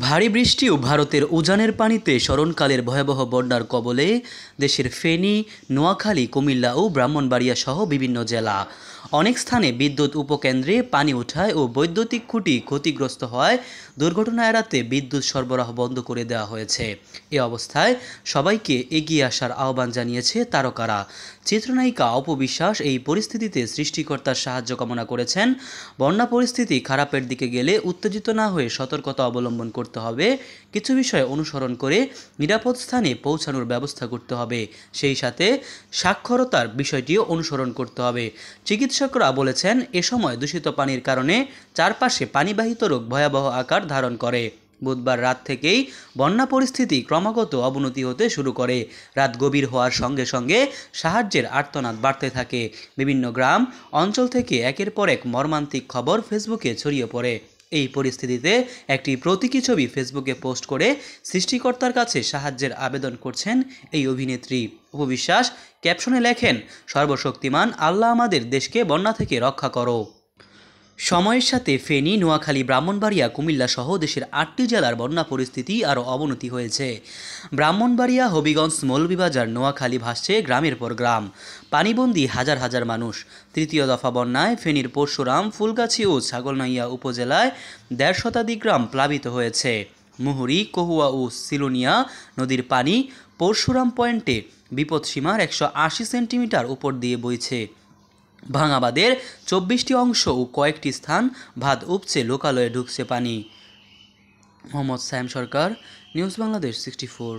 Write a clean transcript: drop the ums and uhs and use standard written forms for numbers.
ভারী বৃষ্টি ও ভারতের উজানের পানিতে স্মরণকালের ভয়াবহ বন্যার কবলে দেশের ফেনী, নোয়াখালী, কুমিল্লা ও ব্রাহ্মণবাড়িয়া সহ বিভিন্ন জেলা। অনেক স্থানে বিদ্যুৎ উপকেন্দ্রে পানি ওঠায় ও বৈদ্যুতিক খুঁটি ক্ষতিগ্রস্ত হওয়ায় দুর্ঘটনা এড়াতে বিদ্যুৎ সরবরাহ বন্ধ করে দেওয়া হয়েছে। এ অবস্থায় সবাইকে এগিয়ে আসার আহ্বান জানিয়েছে তারকারা। চিত্রনায়িকা অপু বিশ্বাস এই পরিস্থিতিতে সৃষ্টিকর্তার সাহায্য কামনা করেছেন। বন্যা পরিস্থিতি খারাপের দিকে গেলে উত্তেজিত না হয়ে সতর্কতা অবলম্বন করতে হবে, কিছু বিষয় অনুসরণ করে নিরাপদ স্থানে পৌঁছানোর ব্যবস্থা করতে হবে, সেই সাথে সাক্ষরতার বিষয়টিও অনুসরণ করতে হবে। চিকিৎসকরা বলেছেন, এ সময় দূষিত পানির কারণে চারপাশে পানিবাহিত রোগ ভয়াবহ আকার ধারণ করে। বুধবার রাত থেকেই বন্যা পরিস্থিতি ক্রমাগত অবনতি হতে শুরু করে। রাত গভীর হওয়ার সঙ্গে সঙ্গে সাহায্যের আর্তনাদ বাড়তে থাকে। বিভিন্ন গ্রাম অঞ্চল থেকে একের পর এক মর্মান্তিক খবর ফেসবুকে ছড়িয়ে পড়ে। এই পরিস্থিতিতে একটি প্রতীকী ছবি ফেসবুকে পোস্ট করে সৃষ্টিকর্তার কাছে সাহায্যের আবেদন করছেন এই অভিনেত্রী। উপবিশ্বাস ক্যাপশনে লেখেন, সর্বশক্তিমান আল্লাহ আমাদের দেশকে বন্যা থেকে রক্ষা করো। সময়ের সাথে ফেনী, নোয়াখালী, ব্রাহ্মণবাড়িয়া, কুমিল্লা সহ দেশের ৮টি জেলার বন্যা পরিস্থিতি আরও অবনতি হয়েছে। ব্রাহ্মণবাড়িয়া, হবিগঞ্জ, মৌলভীবাজার, নোয়াখালী ভাসছে গ্রামের পর গ্রাম। পানিবন্দী হাজার হাজার মানুষ। তৃতীয় দফা বন্যায় ফেনীর পরশুরাম, ফুলগাছি ও ছাগলনাইয়া উপজেলায় ১.৫ শতাধিক গ্রাম প্লাবিত হয়েছে। মুহুরী, কহুয়া ও সিলোনিয়া নদীর পানি পরশুরাম পয়েন্টে বিপদসীমার ১৮০ সেন্টিমিটার উপর দিয়ে বইছে। ভাঙা বাঁধের ২৪টি অংশ ও কয়েকটি স্থান বাঁধ উপচে লোকালয়ে ঢুকছে পানি। মোহাম্মদ সায়েম সরকার, নিউজ বাংলাদেশ 64।